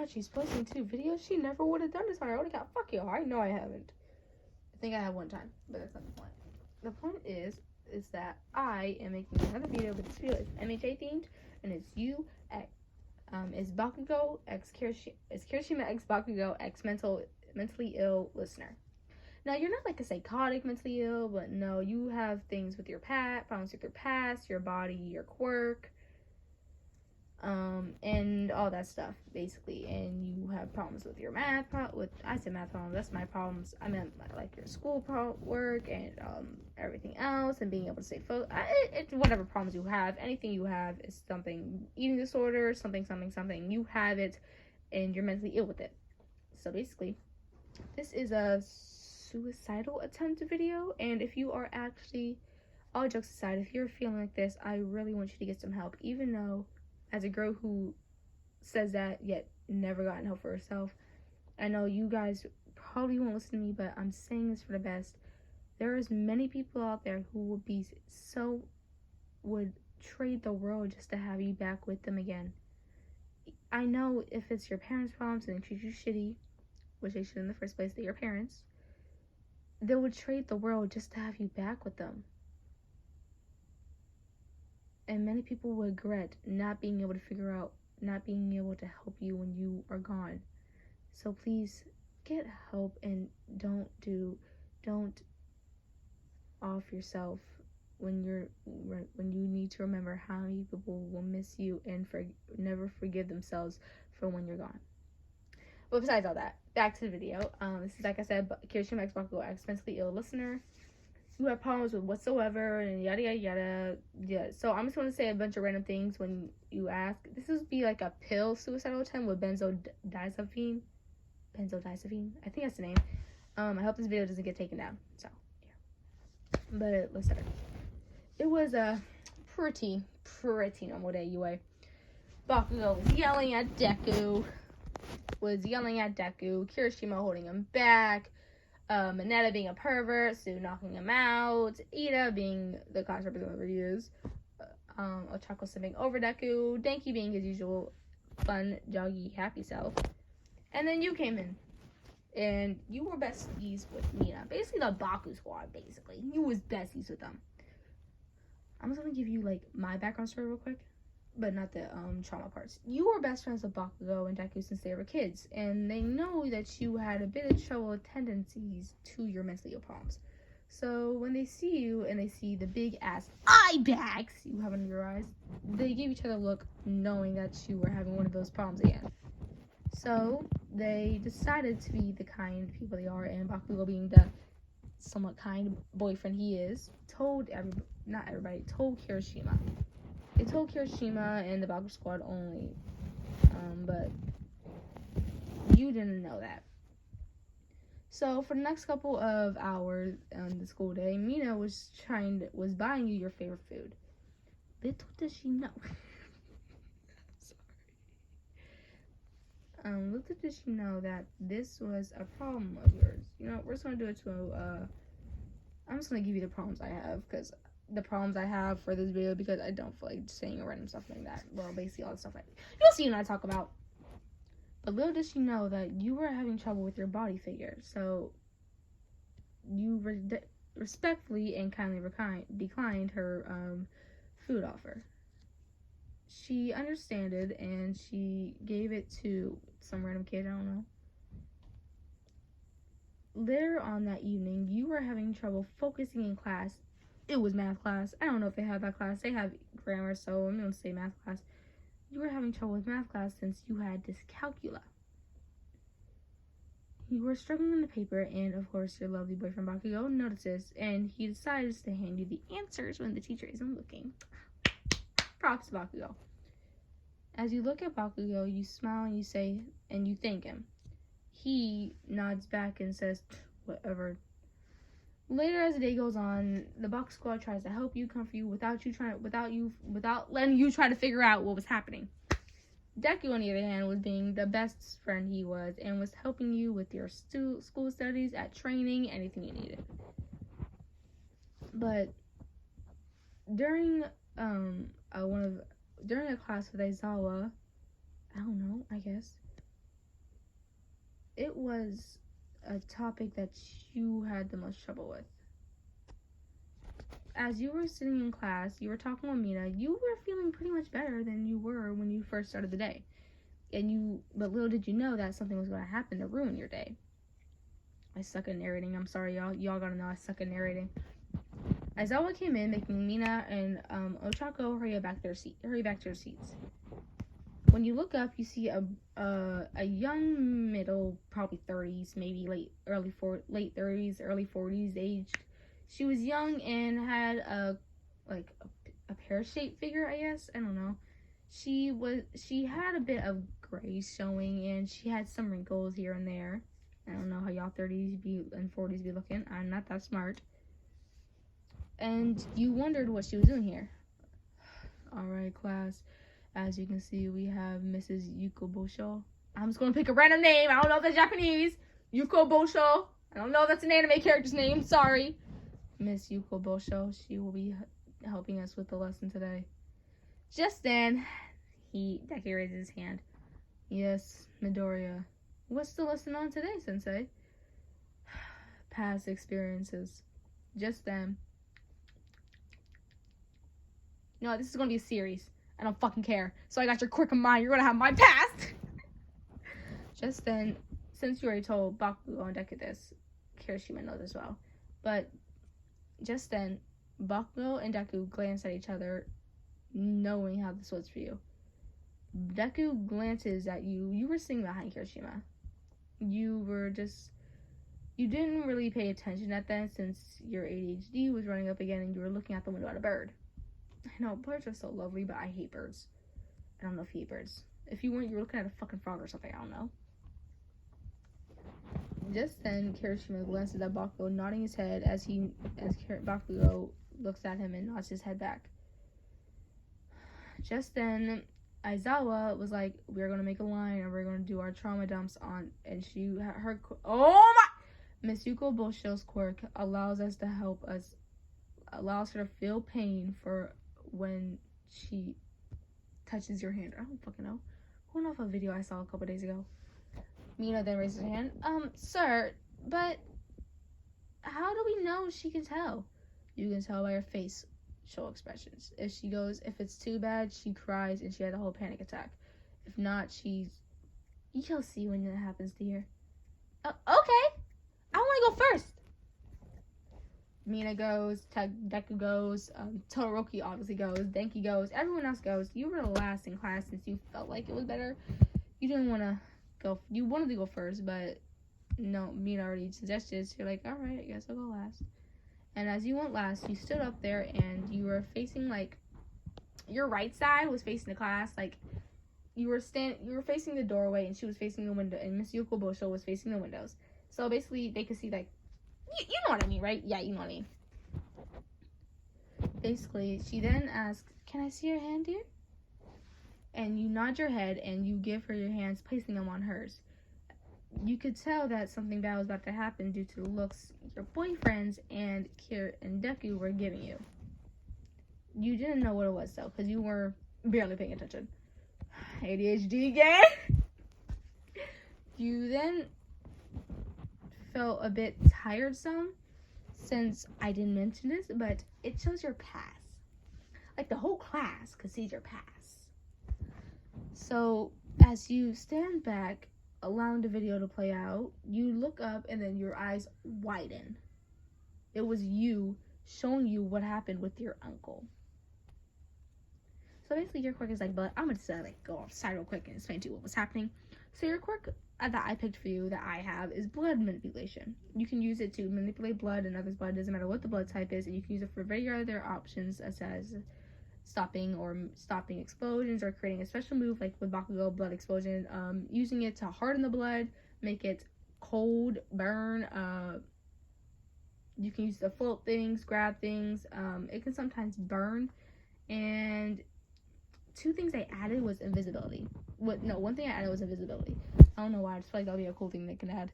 God, she's posting 2 videos. She never would have done this on her own account. Fuck y'all. I know I haven't. I think I have one time, but that's not the point. The point is that I am making another video, but this video is MHA themed, and it's you at is Bakugo x Kirishima x Bakugo x mentally ill listener. Now, you're not like a psychotic mentally ill, but no, you have things with your problems with your past, your body, your quirk, and all that stuff, basically. And you have problems with your math, I said math problems, that's my problems. I meant like your school work and everything else, and being able to stay focused. It's whatever problems you have, anything you have is something, eating disorder, something, you have it, and you're mentally ill with it. So basically, this is a suicidal attempt video, and if you are actually, all jokes aside, if you're feeling like this, I really want you to get some help, even though, as a girl who says that yet never gotten help for herself, I know you guys probably won't listen to me, but I'm saying this for the best. There is many people out there who would trade the world just to have you back with them again. I know if it's your parents' problems and they treat you shitty, which they should in the first place, they're your parents, they would trade the world just to have you back with them. And many people will regret not being able to help you when you are gone. So please get help, and don't off yourself when you need to remember how many people will miss you and never forgive themselves for when you're gone. But besides all that, back to the video. This is, like I said, Kirishima x Bakugo x mentally ill listener. You have problems with whatsoever, and yada yada yada. Yeah. So I'm just gonna say a bunch of random things when you ask. This would be like a pill suicidal attempt with benzodiazepine. I think that's the name. I hope this video doesn't get taken down. So yeah. But let's start. It was a pretty normal day anyway. Bakugo was yelling at Deku. Kirishima holding him back. Mineta being a pervert, Sue knocking him out, Ida being the class representative he is, Ochako sipping over Deku, Denki being his usual fun, joggy, happy self, and then you came in, and you were besties with Mina, basically the Baku squad, basically. You was besties with them. I'm just gonna give you, like, my background story real quick, but not the trauma parts. You were best friends with Bakugo and Deku since they were kids, and they know that you had a bit of trouble with tendencies to your mentally ill problems. So when they see you and they see the big ass eye bags you have under your eyes, they give each other a look, knowing that you were having one of those problems again. So they decided to be the kind people they are, and Bakugo, being the somewhat kind boyfriend he is, told Kirishima. They told Kirishima and the Baku squad only, but you didn't know that. So for the next couple of hours on the school day, Mina was buying you your favorite food. Little does she know. Sorry. Little did she know that this was a problem of yours. You know, we're just gonna do it to I'm just gonna give you the problems I have, because the problems I have for this video, because I don't feel like saying random stuff like that. Well, basically all the stuff you'll see when I talk about. But little did she know that you were having trouble with your body figure, so you respectfully and kindly declined her food offer. She understood, and she gave it to some random kid, I don't know. Later on that evening, you were having trouble focusing in class. It was math class. I don't know if they have that class. They have grammar, so I'm going to say math class. You were having trouble with math class since you had dyscalculia. You were struggling in the paper, and of course your lovely boyfriend Bakugo notices, and he decides to hand you the answers when the teacher isn't looking. Props to Bakugo. As you look at Bakugo, you smile and you say, and you thank him. He nods back and says, whatever. Later, as the day goes on, the Baku squad tries to help you, comfort you, without letting you try to figure out what was happening. Deku, on the other hand, was being the best friend he was, and was helping you with your school studies, at training, anything you needed. But during a class with Aizawa, I don't know, I guess, it was a topic that you had the most trouble with. As you were sitting in class, you were talking with Mina, you were feeling pretty much better than you were when you first started the day. But little did you know that something was going to happen to ruin your day. I suck at narrating. I'm sorry, y'all. Y'all gotta know I suck at narrating. Aizawa came in, making Mina and Ochako hurry back to their seats. When you look up, you see a young middle, probably 30s, maybe late 30s, early 40s aged. She was young and had a pear-shaped figure, I guess. I don't know. She had a bit of gray showing, and she had some wrinkles here and there. I don't know how y'all 30s and 40s be looking. I'm not that smart. And you wondered what she was doing here. Alright, class. As you can see, we have Mrs. Yuko Bosho. I'm just going to pick a random name. I don't know if that's Japanese. Yuko Bosho. I don't know if that's an anime character's name. Sorry. Miss Yuko Bosho. She will be helping us with the lesson today. Just then, Deku raises his hand. Yes, Midoriya. What's the lesson on today, Sensei? Past experiences. Just then. No, this is going to be a series. I don't fucking care. So I got your quirk of mine. You're going to have my past. Just then, since you already told Bakugo and Deku this, Kirishima knows as well. But just then, Bakugo and Deku glance at each other, knowing how this was for you. Deku glances at you. You were sitting behind Kirishima. You didn't really pay attention at that since your ADHD was running up again and you were looking out the window at a bird. I know, birds are so lovely, but I hate birds. I don't know if you hate birds. If you weren't, you were looking at a fucking frog or something. I don't know. Just then, Kirishima glances at Bakugo, nodding his head as Bakugo looks at him and nods his head back. Just then, Aizawa was like, we're going to make a line and we're going to do our trauma dumps on, and oh my! Miss Yuko Bosho's quirk allows her to feel pain for when she touches your hand. I don't fucking know. Going off a video I saw a couple days ago. Mina then raises her hand. Sir, but how do we know she can tell? You can tell by her face. Show expressions. If it's too bad, she cries and she had a whole panic attack. If not, you'll see when that happens, dear. Okay. I want to go first. Mina goes, Deku goes, Todoroki obviously goes, Denki goes, everyone else goes. You were the last in class since you felt like it was better. You didn't want to go, you wanted to go first, but no, Mina already suggested, so you're like, alright, I guess I'll go last. And as you went last, you stood up there and you were facing, your right side was facing the class, you were facing the doorway and she was facing the window, and Miss Yuko Bosho was facing the windows. So basically, they could see, you know what I mean, right? Yeah, you know what I mean. Basically, she then asks, can I see your hand, dear? And you nod your head and you give her your hands, placing them on hers. You could tell that something bad was about to happen due to the looks your boyfriends and Kira and Deku were giving you. You didn't know what it was, though, because you were barely paying attention. ADHD gang! You then felt a bit tiresome, since I didn't mention this, but it shows your pass. The whole class could see your pass. So, as you stand back, allowing the video to play out, you look up and then your eyes widen. It was you showing you what happened with your uncle. So basically your quirk is but I'm gonna go outside real quick and explain to you what was happening. So your quirk that I picked for you, that I have, is blood manipulation. You can use it to manipulate blood and others' blood, doesn't matter what the blood type is, and you can use it for very other options such as stopping explosions or creating a special move like with Bakugo blood explosion, using it to harden the blood, make it cold, burn. You can use it to float things, grab things. It can sometimes burn. And two things I added was invisibility. One thing I added was invisibility. I don't know why, I just feel like that'll be a cool thing they can add.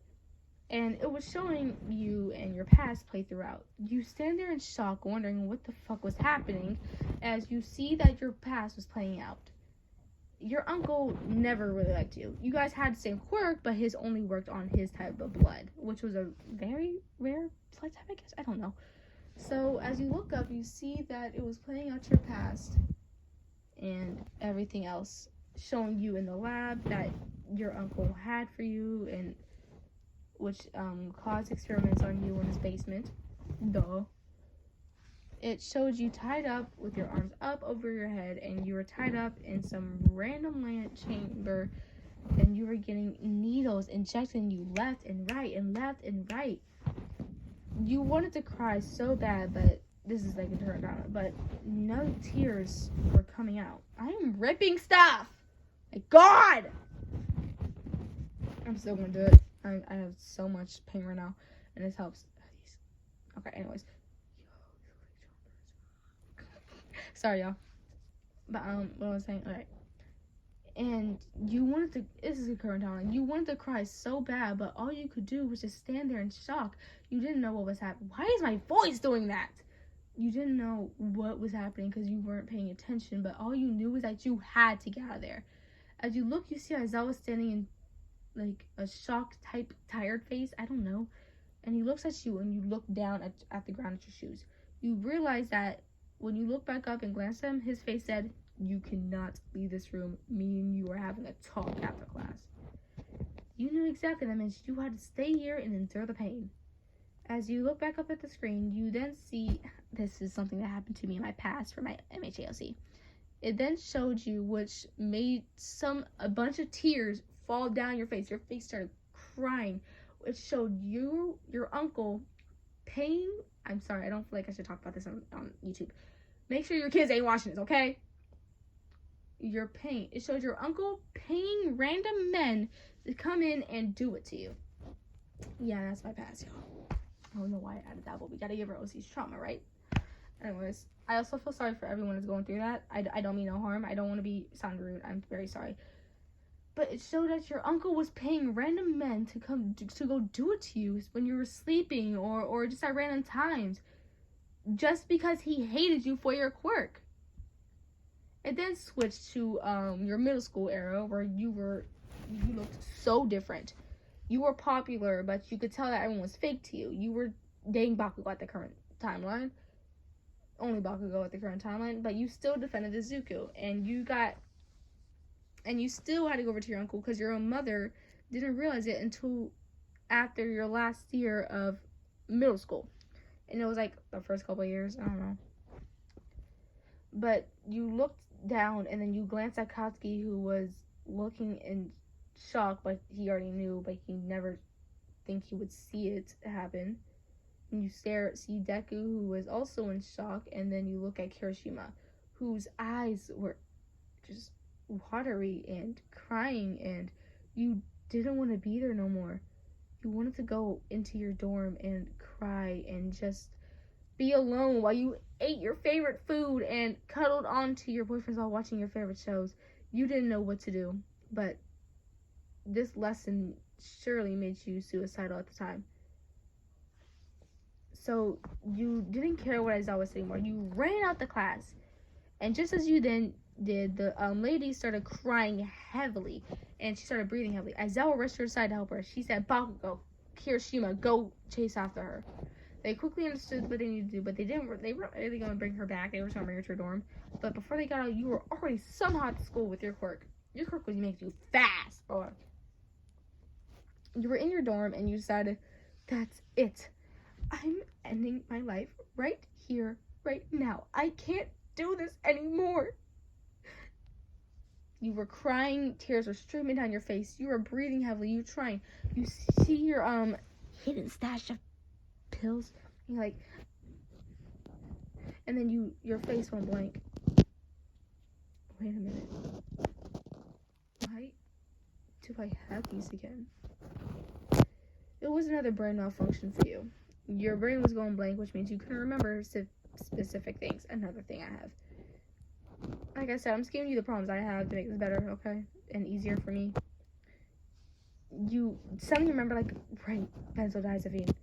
And it was showing you and your past play throughout. You stand there in shock, wondering what the fuck was happening, as you see that your past was playing out. your uncle never really liked you. You guys had the same quirk, but his only worked on his type of blood, which was a very rare blood type, I guess. I don't know. So as you look up, you see that it was playing out your past and everything else, showing you in the lab that your uncle had for you, and which caused experiments on you in his basement. Duh. It showed you tied up with your arms up over your head, and you were tied up in some random chamber, and you were getting needles injecting you left and right and left and right. You wanted to cry so bad, but this is like a turn down, but no tears were coming out. I am ripping stuff. My God! I'm still gonna do it. I have so much pain right now, and this helps. Okay, anyways. Sorry, y'all. But what I was saying, alright. And you wanted to, this is a current time, you wanted to cry so bad, but all you could do was just stand there in shock. You didn't know what was happening. Why is my voice doing that? You didn't know what was happening because you weren't paying attention, but all you knew was that you had to get out of there. As you look, you see Isaiah was standing in like a shocked type tired face, I don't know, and he looks at you, and you look down at the ground at your shoes. You realize that when you look back up and glance at him, his face said, "You cannot leave this room. Me and you are having a talk after class." You knew exactly that meant you had to stay here and endure the pain. As you look back up at the screen, you then see, this is something that happened to me in my past for my MHALC. It then showed you, which made a bunch of tears fall down your face. Your face started crying. It showed you, your uncle, paying, I'm sorry, I don't feel like I should talk about this on YouTube. Make sure your kids ain't watching this, okay? It showed your uncle paying random men to come in and do it to you. Yeah, that's my past, y'all. I don't know why I added that, but we gotta give her OC's trauma, right? Anyways, I also feel sorry for everyone who's going through that. I don't mean no harm. I don't want to sound rude. I'm very sorry. But it showed that your uncle was paying random men to come to go do it to you when you were sleeping or just at random times, just because he hated you for your quirk. It then switched to your middle school era, where you looked so different. You were popular, but you could tell that everyone was fake to you. You were dating Bakugo at the current timeline. Only Bakugo at the current timeline, but you still defended Izuku, and you still had to go over to your uncle because your own mother didn't realize it until after your last year of middle school. And it was like the first couple of years, I don't know. But you looked down, and then you glanced at Katsuki, who was looking in shock, but he already knew, but he never think he would see it happen. And you see Deku, who was also in shock, and then you look at Kirishima, whose eyes were just watery and crying, and you didn't want to be there no more. You wanted to go into your dorm and cry and just be alone while you ate your favorite food and cuddled onto your boyfriends while watching your favorite shows. You didn't know what to do, but this lesson surely made you suicidal at the time. So you didn't care what Aizawa was saying anymore. You ran out the class, and just as you then did, the lady started crying heavily, and she started breathing heavily. Aizawa rushed to her side to help her. She said, "Bakugo, Kirishima, go chase after her." They quickly understood what they needed to do, but they weren't really going to bring her back. They were just going to bring her to her dorm. But before they got out, you were already somehow at school with your quirk. Your quirk was making you fast, boy. You were in your dorm, and you decided, that's it. I'm ending my life right here, right now. I can't do this anymore. You were crying. Tears were streaming down your face. You were breathing heavily. You were trying. You see your hidden stash of pills. You're like, and then your face went blank. Wait a minute. Why do I have these again? It was another brain malfunction for you. Your brain was going blank, which means you couldn't remember specific things. Another thing I have. Like I said, I'm just giving you the problems I have to make this better, okay? And easier for me. You suddenly remember, like, right, benzodiazepine.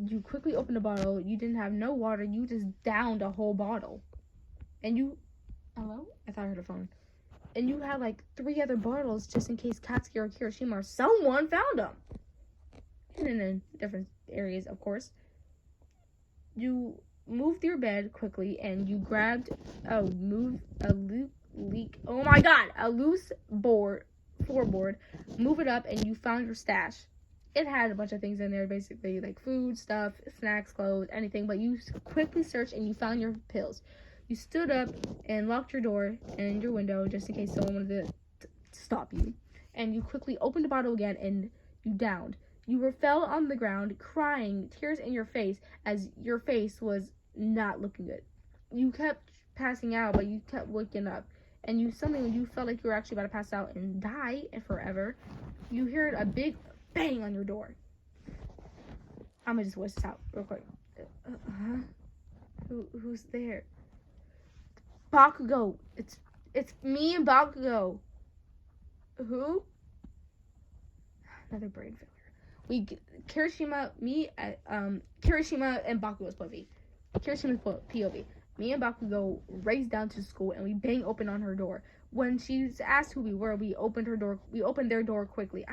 You quickly opened a bottle. You didn't have no water. You just downed a whole bottle. And you... Hello? I thought I heard a phone. And you had like 3 other bottles just in case Katsuki or Kirishima or someone found them. And then in different areas, of course. You moved your bed quickly and you grabbed a loose floorboard, move it up, and you found your stash. It had a bunch of things in there, basically, like food, stuff, snacks, clothes, anything, but you quickly searched and you found your pills. You stood up and locked your door and your window just in case someone wanted to stop you. And you quickly opened the bottle again and you downed. You fell on the ground, crying, tears in your face, as your face was not looking good. You kept passing out, but you kept waking up. And you felt like you were actually about to pass out and die forever. You heard a big bang on your door. I'm gonna just voice this out real quick. Who's there? Bakugo. It's me and Bakugo. Who? Another brain failure. Kirishima and Bakugo's POV. Kirishima's POV. Me and Bakugo raced down to school and we bang open on her door. When she's asked who we were, we opened their door quickly.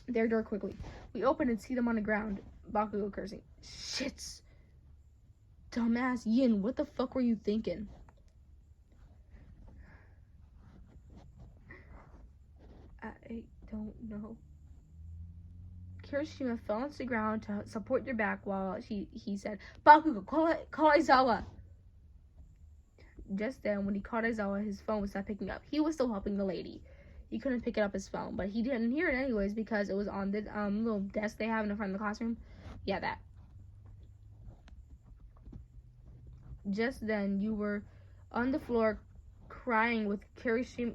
Their door quickly. We opened and see them on the ground. Bakugo cursing. Shits. Dumbass Yin, what the fuck were you thinking? I don't know. Kirishima fell onto the ground to support your back while he said, Bakugo, call Aizawa. Just then, when he called Aizawa, his phone was not picking up. He was still helping the lady. He couldn't pick up his phone, but he didn't hear it anyways because it was on the little desk they have in the front of the classroom. Yeah, that. Just then, you were on the floor crying with Kirishima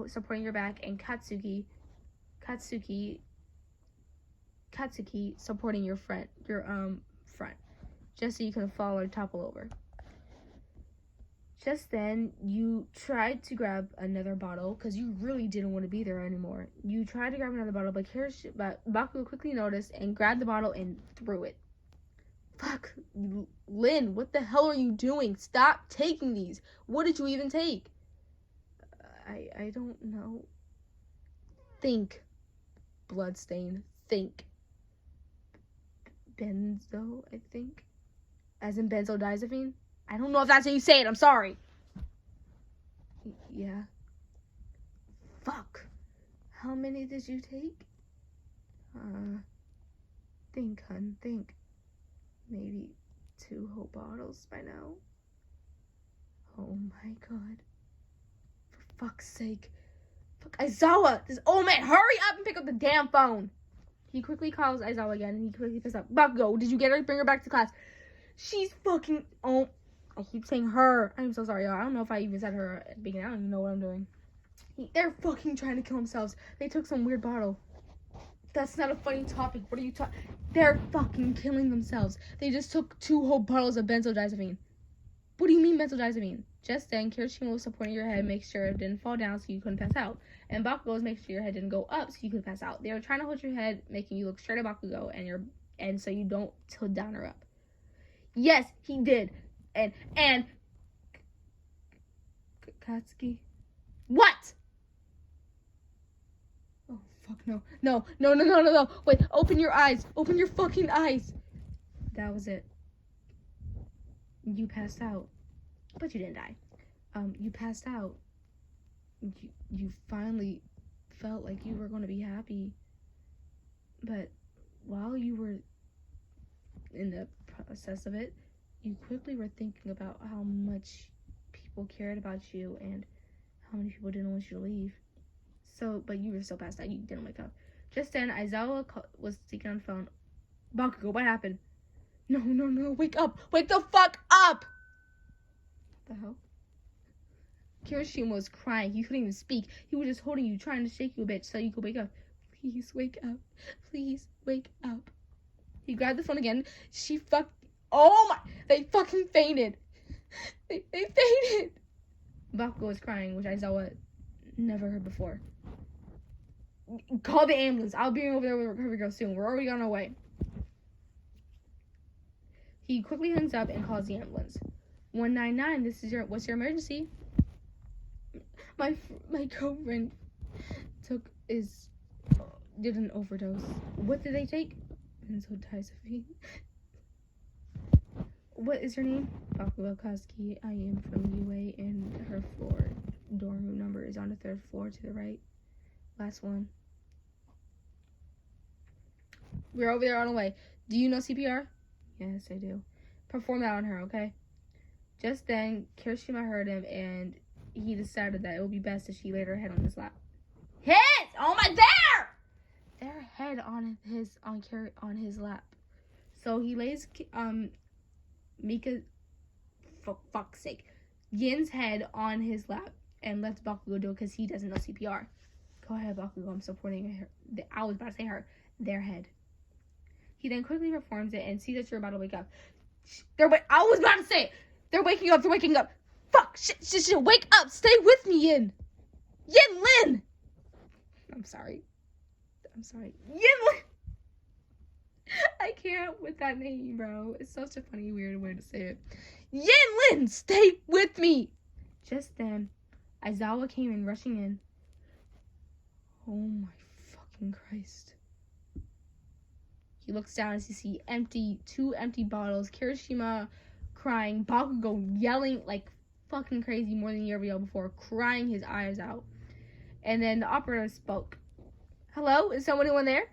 supporting your back and Katsuki supporting your front, just so you can fall or topple over. Just then, you tried to grab another bottle because you really didn't want to be there anymore. You tried to grab another bottle, but Bakugo quickly noticed and grabbed the bottle and threw it. Fuck, Lynn, what the hell are you doing? Stop taking these. What did you even take? I don't know. Think. Bloodstain. Think. Benzo, I think. As in benzodiazepine? I don't know if that's how you say it. I'm sorry. Yeah. Fuck. How many did you take? Think, hun. Think. Maybe 2 whole bottles by now. Oh my god. For fuck's sake. Fuck, Aizawa! This old man, hurry up and pick up the damn phone! He quickly calls Aizawa again and he quickly picks up. Bakugo, did you get her? Bring her back to class. She's fucking... Oh, I keep saying her. I'm so sorry, y'all. I don't know if I even said her at the beginning. I don't even know what I'm doing. They're fucking trying to kill themselves. They took some weird bottle. That's not a funny topic. What are you talking? They're fucking killing themselves. They just took 2 whole bottles of benzodiazepine. What do you mean benzodiazepine? Just then, Kirishima was supporting your head, make sure it didn't fall down so you couldn't pass out. And Bakugo was making sure your head didn't go up so you could pass out. They were trying to hold your head, making you look straight at Bakugo and so you don't tilt down or up. Yes, he did. And Katsuki. What? Oh, fuck, no. No. Wait, open your eyes. Open your fucking eyes. That was it. You passed out. But you didn't die. You passed out. You finally felt like you were going to be happy. But while you were in the process of it, you quickly were thinking about how much people cared about you and how many people didn't want you to leave. But you were still passed out. You didn't wake up. Just then, Aizawa was speaking on the phone. Bakugo, what happened? No. Wake up. Wake the fuck up. What the hell? Kirishima was crying. He couldn't even speak. He was just holding you, trying to shake you a bit so you could wake up. Please wake up. Please wake up. He grabbed the phone again. Oh my. They fucking fainted. They fainted. Bakugo was crying, which Aizawa never heard before. Call the ambulance. I'll be over there with Recovery Girl soon. We're already on our way. He quickly hangs up and calls the ambulance. 199, what's your emergency? My girlfriend did an overdose. What did they take? Benzodiazepine. What is your name? Baku. I am from UA, and her dorm room number is on the 3rd floor to the right. Last one. We're over there on the way. Do you know CPR? Yes, I do. Perform that on her, okay? Just then, Kirishima heard him, and he decided that it would be best if she laid her head on his lap. Hit! Oh my, there! Their head on his lap. So he lays Mika, for fuck's sake, Yin's head on his lap and lets Bakugo do it because he doesn't know CPR. Go ahead, Bakugo. I'm supporting her. I was about to say her. Their head. He then quickly performs it and sees that you're about to wake up. I was about to say it. They're waking up. They're waking up. Fuck. Shit. Wake up. Stay with me, Yin. Yin Lin. I'm sorry. Yin Lin. I can't with that name, bro. It's such a funny, weird way to say it. Yin Lin, stay with me. Just then, Aizawa came in, rushing in. Oh my fucking Christ. He looks down as he sees two empty bottles, Kirishima crying, Bakugo yelling like fucking crazy more than he ever yelled before, crying his eyes out. And then the operator spoke. Hello? Is anyone there?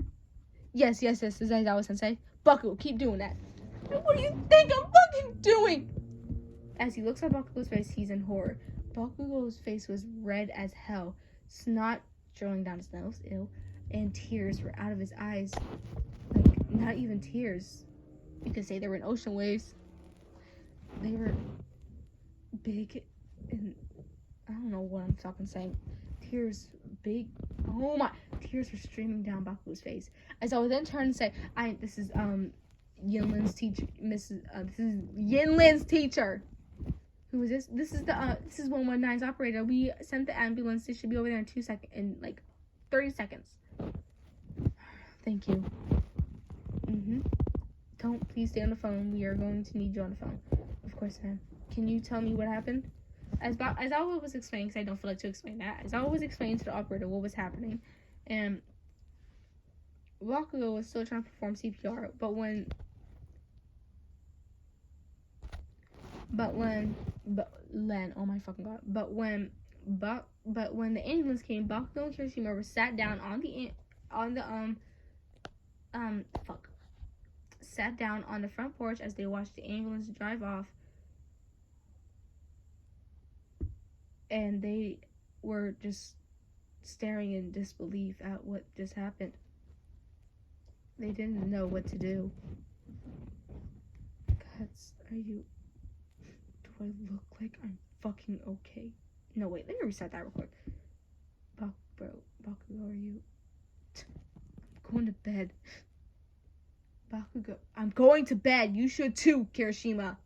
Yes, this is Aizawa-sensei. Bakugo, keep doing that. What do you think I'm fucking doing? As he looks at Bakugo's face, he's in horror. Bakugo's face was red as hell, snot rolling down his nose, and tears were out of his eyes. Like, not even tears. You could say they were in ocean waves. They were big, and I don't know what I'm fucking saying. Tears, big, oh my, tears were streaming down Bakugo's face. As I would then turn and say, this is Yinlin's teacher, this is Yinlin's teacher. Who is this? This is 119's operator. We sent the ambulance. They should be over there in 30 seconds. Thank you. Don't please stay on the phone. We are going to need you on the phone. Of course, ma'am. Can you tell me what happened? As I was explaining, because I don't feel like to explain that. As I was explaining to the operator what was happening, and Bakugo was still trying to perform CPR, but when the ambulance came, Bakugo and Kirishima were sat down sat down on the front porch as they watched the ambulance drive off, and they were just staring in disbelief at what just happened. They didn't know what to do. Do I look like I'm fucking okay? No, wait, let me reset that real quick. Bakugo, are you? I'm going to bed. Bakugo, I'm going to bed. You should too, Kirishima.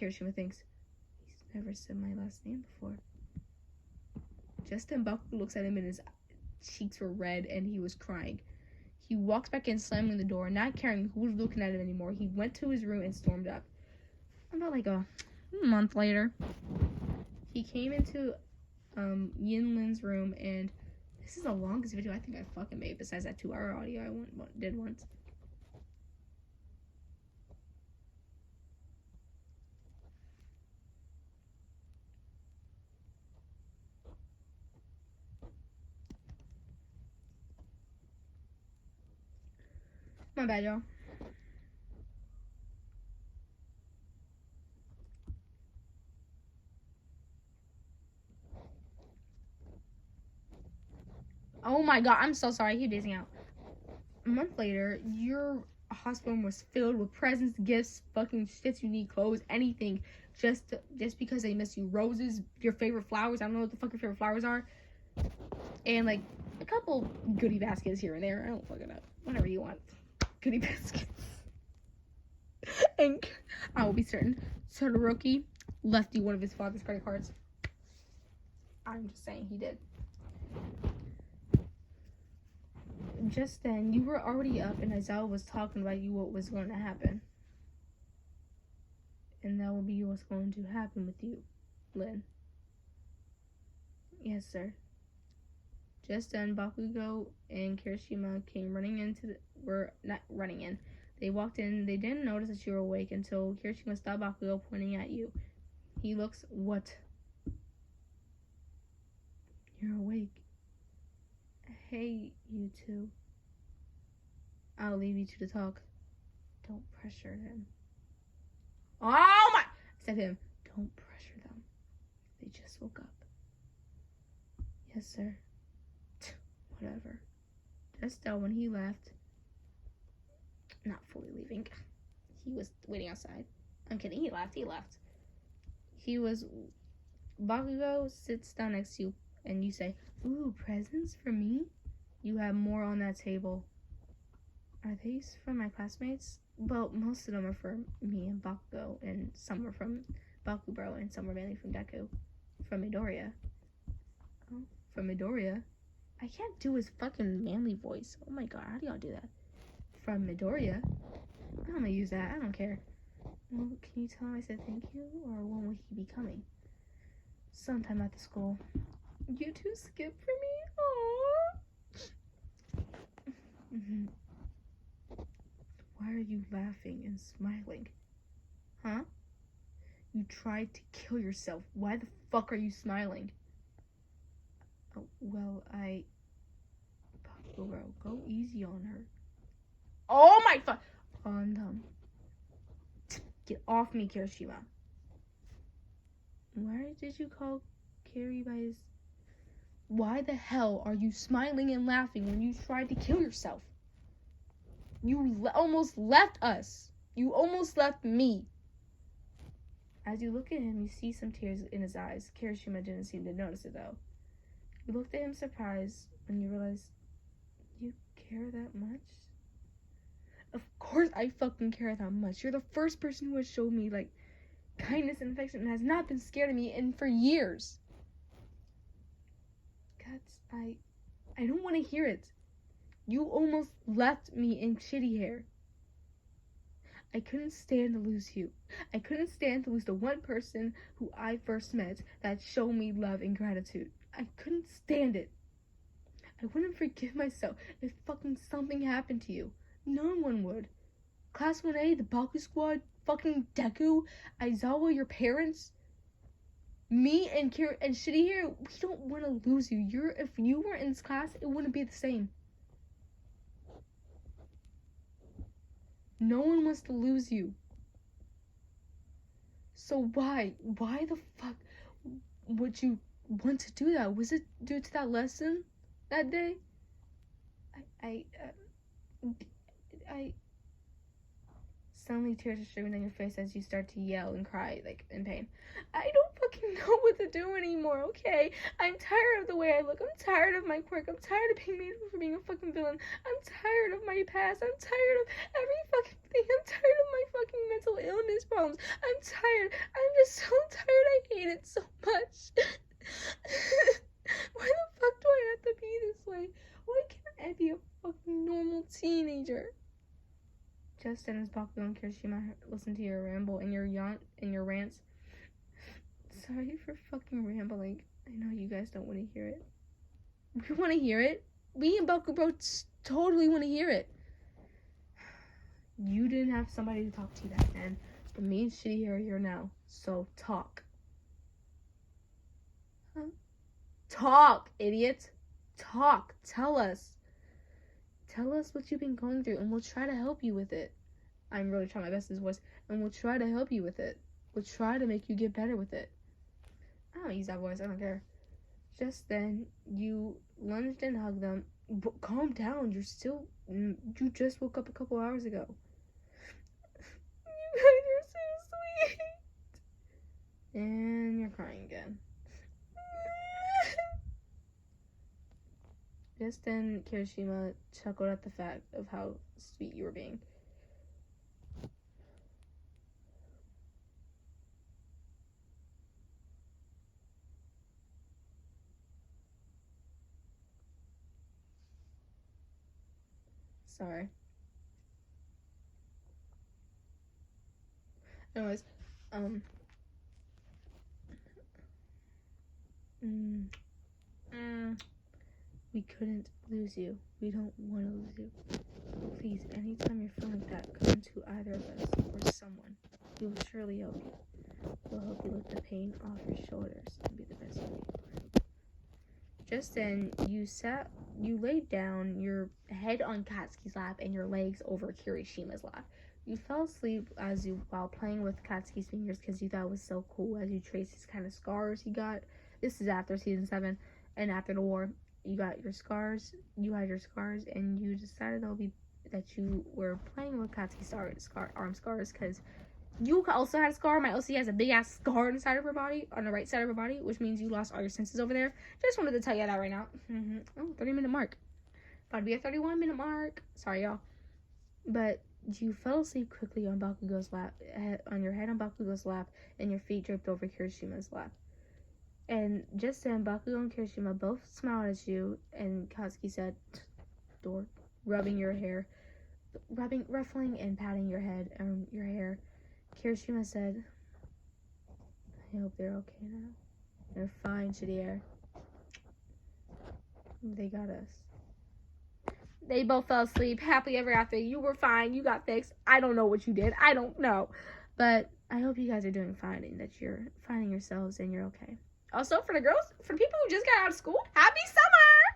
Kirishima thinks, he's never said my last name before. Just then, Bakugo looks at him and his cheeks were red and he was crying. He walks back in, slamming the door, not caring who was looking at him anymore. He went to his room and stormed up. About like a month later, he came into Yinlin's room, and this is the longest video I think I fucking made besides that 2-hour audio I did once. My bad, y'all. Oh my god, I'm so sorry. I keep dazing out. A month later, your hospital room was filled with presents, gifts, fucking shit you need, clothes, anything, just because they miss you. Roses, your favorite flowers. I don't know what the fuck your favorite flowers are. And like a couple goodie baskets here and there. I don't fucking know. Whatever you want. Goodie baskets. And I will be certain Todoroki left you one of his father's credit cards. I'm just saying he did. Just then, you were already up and Aizawa was talking about you what was going to happen. And that will be what's going to happen with you, Lin. Yes, sir. Just then, Bakugo and Kirishima came running into were not running in. They walked in. They didn't notice that you were awake until Kirishima stopped Bakugo, pointing at you. He looks, what? You're awake. Hey, you two. I'll leave you two to talk. Don't pressure him. Oh my! I said to him, don't pressure them. They just woke up. Yes, sir. Whatever. Just when he left, not fully leaving, he was waiting outside. I'm kidding, he left. Bakugo sits down next to you and you say, ooh, presents for me? You have more on that table. Are these from my classmates? Well, most of them are from me and Bakugo, and some are from Bakubro, and some are mainly from Deku. From Midoriya. Oh, from Midoriya? I can't do his fucking manly voice. Oh my god, how do y'all do that? From Midoriya? I'm gonna use that, I don't care. Well, can you tell him I said thank you, or when will he be coming? Sometime after school. You two skip for me? Aww. Why are you laughing and smiling? Huh? You tried to kill yourself. Why the fuck are you smiling? Oh, well, Bakuro, go easy on her. Oh my fuck! On them. Get off me, Kirishima. Why did you call Kiri by his... Why the hell are you smiling and laughing when you tried to kill yourself? You almost left us. You almost left me. As you look at him, you see some tears in his eyes. Kirishima didn't seem to notice it, though. You looked at him surprised when you realized, you care that much? Of course I fucking care that much. You're the first person who has showed me, like, kindness and affection and has not been scared of me for years. Guts, I don't want to hear it. You almost left me in shitty hair. I couldn't stand to lose you. I couldn't stand to lose the one person who I first met that showed me love and gratitude. I couldn't stand it. I wouldn't forgive myself if fucking something happened to you. No one would. Class 1A, the Baku Squad, fucking Deku, Aizawa, your parents, me and Kira and Shitty here, we don't want to lose you. If you weren't in this class, it wouldn't be the same. No one wants to lose you. So why the fuck would you want to do that? Was it due to that lesson that day? Suddenly tears are streaming down your face as you start to yell and cry, like, in pain. I don't fucking know what to do anymore, okay? I'm tired of the way I look. I'm tired of my quirk. I'm tired of being made for being a fucking villain. I'm tired of my past. I'm tired of every fucking thing. I'm tired of my fucking mental illness problems. I'm tired. I'm just so tired. I hate it so much. Why the fuck do I have to be this way? Why can't I be a fucking normal teenager? Just then, as Bakugo and Kirishima listen to your ramble and your rants. Sorry for fucking rambling. I know you guys don't want to hear it. We want to hear it. Me and Bakubro totally want to hear it. You didn't have somebody to talk to back then, but me and Shitty are here now. So talk. Huh? Talk, idiot. Talk. Tell us. Tell us what you've been going through, and we'll try to help you with it. I'm really trying my best in this voice, and we'll try to help you with it. We'll try to make you get better with it. I don't use that voice, I don't care. Just then, you lunged and hugged them. But calm down, you just woke up a couple hours ago. You guys are so sweet. And you're crying again. Just then, Kirishima chuckled at the fact of how sweet you were being. Sorry. Anyways, we couldn't lose you. We don't want to lose you. Please, anytime you're feeling like that, come to either of us or someone. We will surely help you. We'll help you lift the pain off your shoulders and be the best you can. Just then, you laid down your head on Katsuki's lap and your legs over Kirishima's lap. You fell asleep while playing with Katsuki's fingers because you thought it was so cool as you traced these kind of scars he got. This is after season 7 and after the war. You got your scars. You had your scars, and you decided that you were playing with Katsuki's arm scars because you also had a scar. My OC has a big ass scar on the side of her body, on the right side of her body, which means you lost all your senses over there. Just wanted to tell you that right now. Oh, 30-minute mark. About to be a 31-minute mark. Sorry, y'all. But you fell asleep quickly on Bakugo's lap, on your head on Bakugo's lap, and your feet draped over Kirishima's lap. And just then, Bakugo and Kirishima both smiled at you, and Katsuki said, "Dork," rubbing your hair, ruffling and patting your head and your hair. Kirishima said, "I hope they're okay now. They're fine, Shidier. They got us." They both fell asleep, happily ever after. You were fine. You got fixed. I don't know what you did. I don't know. But I hope you guys are doing fine and that you're finding yourselves and you're okay. Also, for the girls, for the people who just got out of school, happy summer!